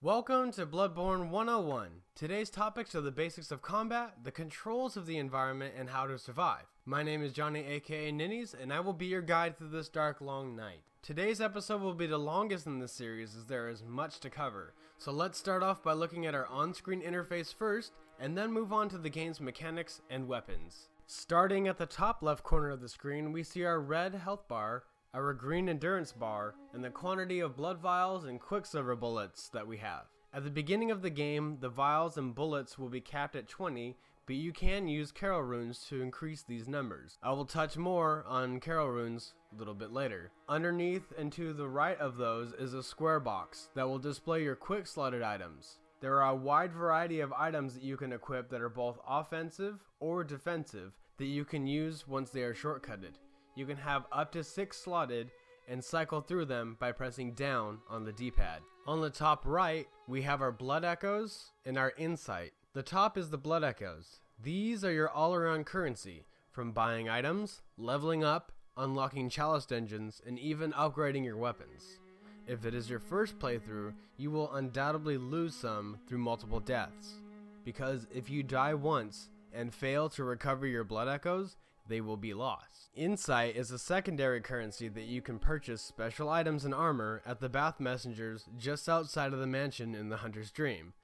Welcome to Bloodborne 101. Today's topics are the basics of combat, the controls of the environment, and how to survive. My name is Johnny aka Ninnies, and I will be your guide through this dark, long night. Today's episode will be the longest in this series as there is much to cover. So let's start off by looking at our on-screen interface first, and then move on to the game's mechanics and weapons. Starting at the top left corner of the screen, we see our red health bar, our green endurance bar, and the quantity of blood vials and quicksilver bullets that we have. At the beginning of the game, the vials and bullets will be capped at 20, but you can use Carol runes to increase these numbers. I will touch more on Carol runes a little bit later. Underneath and to the right of those is a square box that will display your quick slotted items. There are a wide variety of items that you can equip that are both offensive or defensive that you can use once they are shortcutted. You can have up to 6 slotted and cycle through them by pressing down on the D-pad. On the top right, we have our blood echoes and our insight. The top is the blood echoes. These are your all-around currency, from buying items, leveling up, unlocking chalice dungeons, and even upgrading your weapons. If it is your first playthrough, you will undoubtedly lose some through multiple deaths, because if you die once and fail to recover your blood echoes, they will be lost. Insight is a secondary currency that you can purchase special items and armor at the Bath Messengers just outside of the mansion in the Hunter's Dream,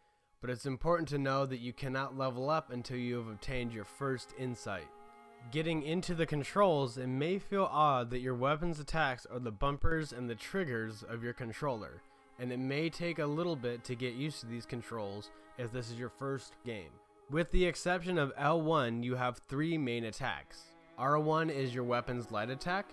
but it's important to know that you cannot level up until you have obtained your first insight. Getting into the controls, it may feel odd that your weapons attacks are the bumpers and the triggers of your controller, and it may take a little bit to get used to these controls if this is your first game. With the exception of L1, you have 3 main attacks. R1 is your weapon's light attack,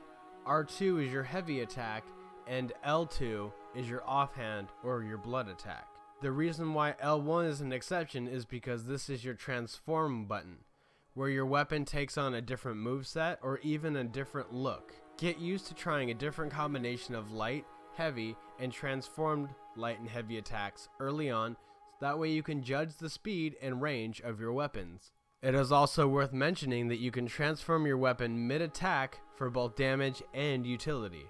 R2 is your heavy attack, and L2 is your offhand or your blood attack. The reason why L1 is an exception is because this is your transform button, where your weapon takes on a different moveset or even a different look. Get used to trying a different combination of light, heavy, and transformed light and heavy attacks early on. That way you can judge the speed and range of your weapons. It is also worth mentioning that you can transform your weapon mid-attack for both damage and utility.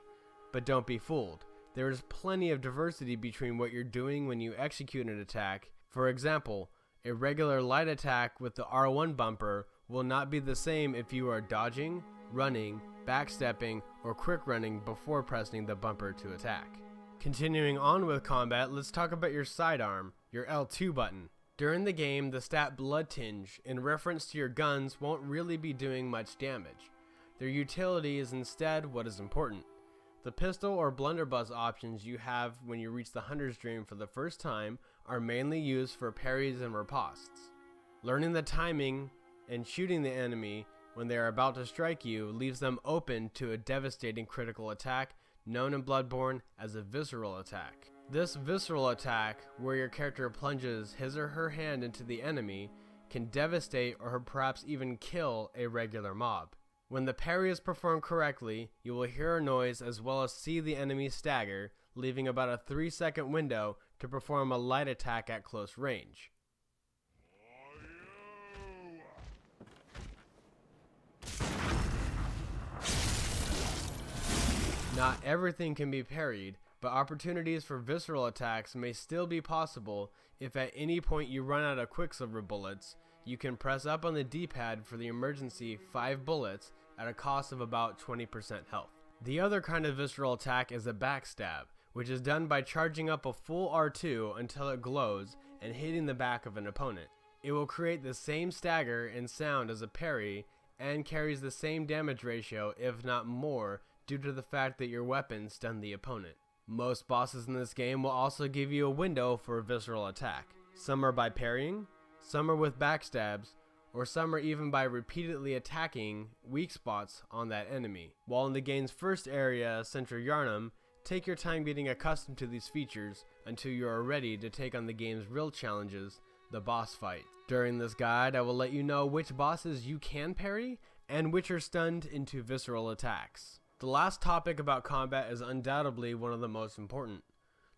But don't be fooled. There is plenty of diversity between what you're doing when you execute an attack. For example, a regular light attack with the R1 bumper will not be the same if you are dodging, running, backstepping, or quick running before pressing the bumper to attack. Continuing on with combat, let's talk about your sidearm, your L2 button. During the game, the stat Blood Tinge, in reference to your guns, won't really be doing much damage. Their utility is instead what is important. The pistol or blunderbuss options you have when you reach the Hunter's Dream for the first time are mainly used for parries and ripostes. Learning the timing and shooting the enemy when they are about to strike you leaves them open to a devastating critical attack known in Bloodborne as a Visceral Attack. This Visceral Attack, where your character plunges his or her hand into the enemy, can devastate or perhaps even kill a regular mob. When the parry is performed correctly, you will hear a noise as well as see the enemy stagger, leaving about a 3-second window to perform a light attack at close range. Not everything can be parried, but opportunities for visceral attacks may still be possible if at any point you run out of quicksilver bullets. You can press up on the D-pad for the emergency 5 bullets at a cost of about 20% health. The other kind of visceral attack is a backstab, which is done by charging up a full R2 until it glows and hitting the back of an opponent. It will create the same stagger and sound as a parry and carries the same damage ratio, if not more, due to the fact that your weapon stunned the opponent. Most bosses in this game will also give you a window for a visceral attack. Some are by parrying, some are with backstabs, or some are even by repeatedly attacking weak spots on that enemy. While in the game's first area, Central Yarnum, take your time getting accustomed to these features until you are ready to take on the game's real challenges, the boss fight. During this guide, I will let you know which bosses you can parry and which are stunned into visceral attacks. The last topic about combat is undoubtedly one of the most important.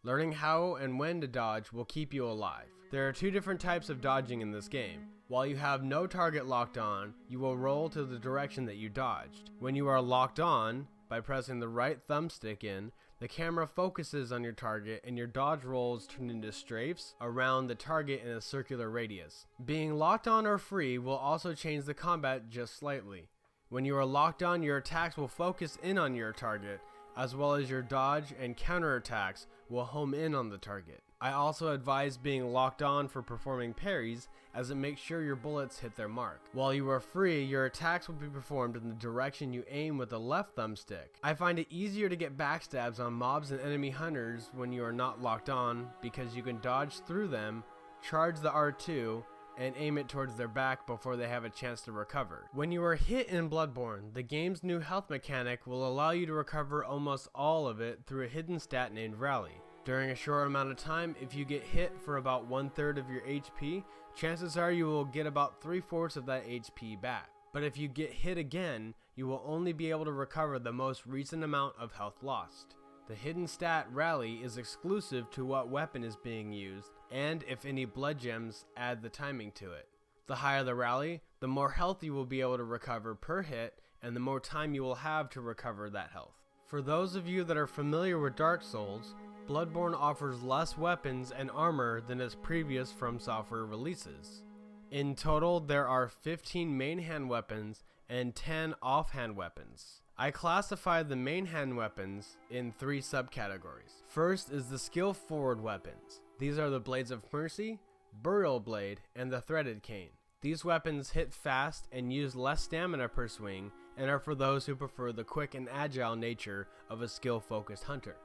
Learning how and when to dodge will keep you alive. There are 2 different types of dodging in this game. While you have no target locked on, you will roll to the direction that you dodged. When you are locked on, by pressing the right thumbstick in, the camera focuses on your target and your dodge rolls turn into strafes around the target in a circular radius. Being locked on or free will also change the combat just slightly. When you are locked on, your attacks will focus in on your target, as well as your dodge and counter attacks will home in on the target. I also advise being locked on for performing parries, as it makes sure your bullets hit their mark. While you are free, your attacks will be performed in the direction you aim with the left thumbstick. I find it easier to get backstabs on mobs and enemy hunters when you are not locked on, because you can dodge through them, charge the R2, and aim it towards their back before they have a chance to recover. When you are hit in Bloodborne, the game's new health mechanic will allow you to recover almost all of it through a hidden stat named Rally. During a short amount of time, if you get hit for about 1/3 of your HP, chances are you will get about 3/4 of that HP back. But if you get hit again, you will only be able to recover the most recent amount of health lost. The hidden stat Rally is exclusive to what weapon is being used, and if any blood gems add the timing to it. The higher the Rally, the more health you will be able to recover per hit, and the more time you will have to recover that health. For those of you that are familiar with Dark Souls, Bloodborne offers less weapons and armor than its previous From Software releases. In total, there are 15 main hand weapons and 10 offhand weapons. I classified the main hand weapons in 3 subcategories. First is the skill forward weapons. These are the Blades of Mercy, Burial Blade, and the Threaded Cane. These weapons hit fast and use less stamina per swing and are for those who prefer the quick and agile nature of a skill-focused hunter.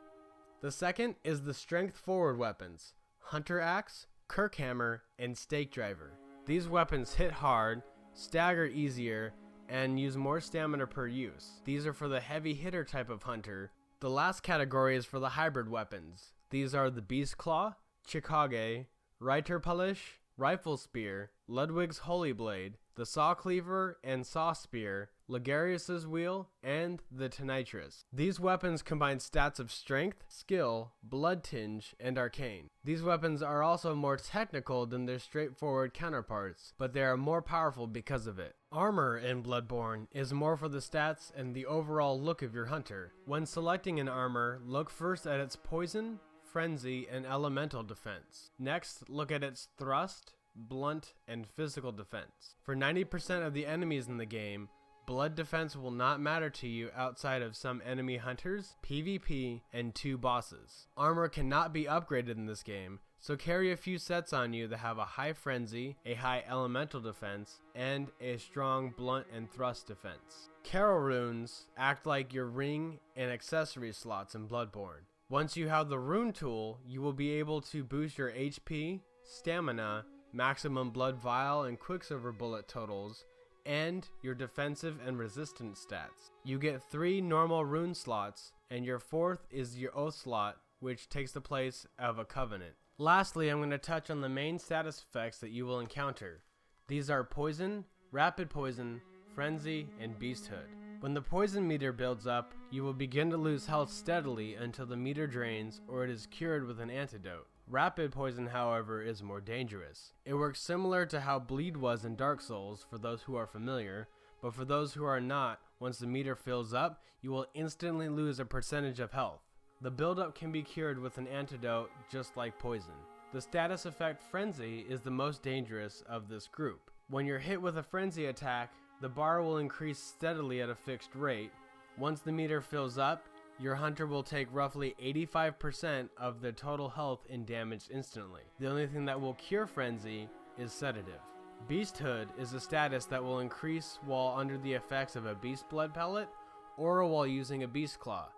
The second is the strength forward weapons, Hunter Axe, Kirkhammer, and Stake Driver. These weapons hit hard, stagger easier, and use more stamina per use. These are for the heavy hitter type of hunter. The last category is for the hybrid weapons. These are the Beast Claw, Chikage, Reiter Polish, Rifle Spear, Ludwig's Holy Blade, the Saw Cleaver and Saw Spear, Ligarius's Wheel, and the Tenitris. These weapons combine stats of Strength, Skill, Blood Tinge, and Arcane. These weapons are also more technical than their straightforward counterparts, but they are more powerful because of it. Armor in Bloodborne is more for the stats and the overall look of your hunter. When selecting an armor, look first at its poison, frenzy, and elemental defense. Next, look at its thrust, blunt, and physical defense. For 90% of the enemies in the game, blood defense will not matter to you outside of some enemy hunters, PvP, and 2 bosses. Armor cannot be upgraded in this game, so carry a few sets on you that have a high frenzy, a high elemental defense, and a strong blunt and thrust defense. Carol runes act like your ring and accessory slots in Bloodborne. Once you have the rune tool, you will be able to boost your HP, stamina, maximum blood vial and quicksilver bullet totals, and your defensive and resistance stats. You get 3 normal rune slots, and your 4th is your oath slot, which takes the place of a covenant. Lastly, I'm going to touch on the main status effects that you will encounter. These are Poison, Rapid Poison, Frenzy, and Beasthood. When the poison meter builds up, you will begin to lose health steadily until the meter drains or it is cured with an antidote. Rapid poison, however, is more dangerous. It works similar to how bleed was in Dark Souls for those who are familiar, but for those who are not, once the meter fills up, you will instantly lose a percentage of health. The buildup can be cured with an antidote just like poison. The status effect Frenzy is the most dangerous of this group. When you're hit with a frenzy attack, the bar will increase steadily at a fixed rate. Once the meter fills up, your hunter will take roughly 85% of their total health in damage instantly. The only thing that will cure Frenzy is Sedative. Beasthood is a status that will increase while under the effects of a Beast Blood Pellet or while using a Beast Claw.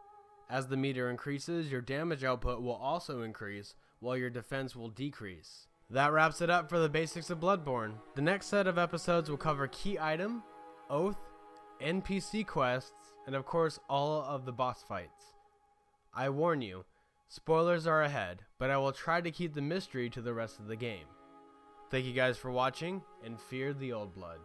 As the meter increases, your damage output will also increase while your defense will decrease. That wraps it up for the basics of Bloodborne. The next set of episodes will cover key item, oath, NPC quests, and of course all of the boss fights. I warn you, spoilers are ahead, but I will try to keep the mystery to the rest of the game. Thank you guys for watching, and fear the old blood.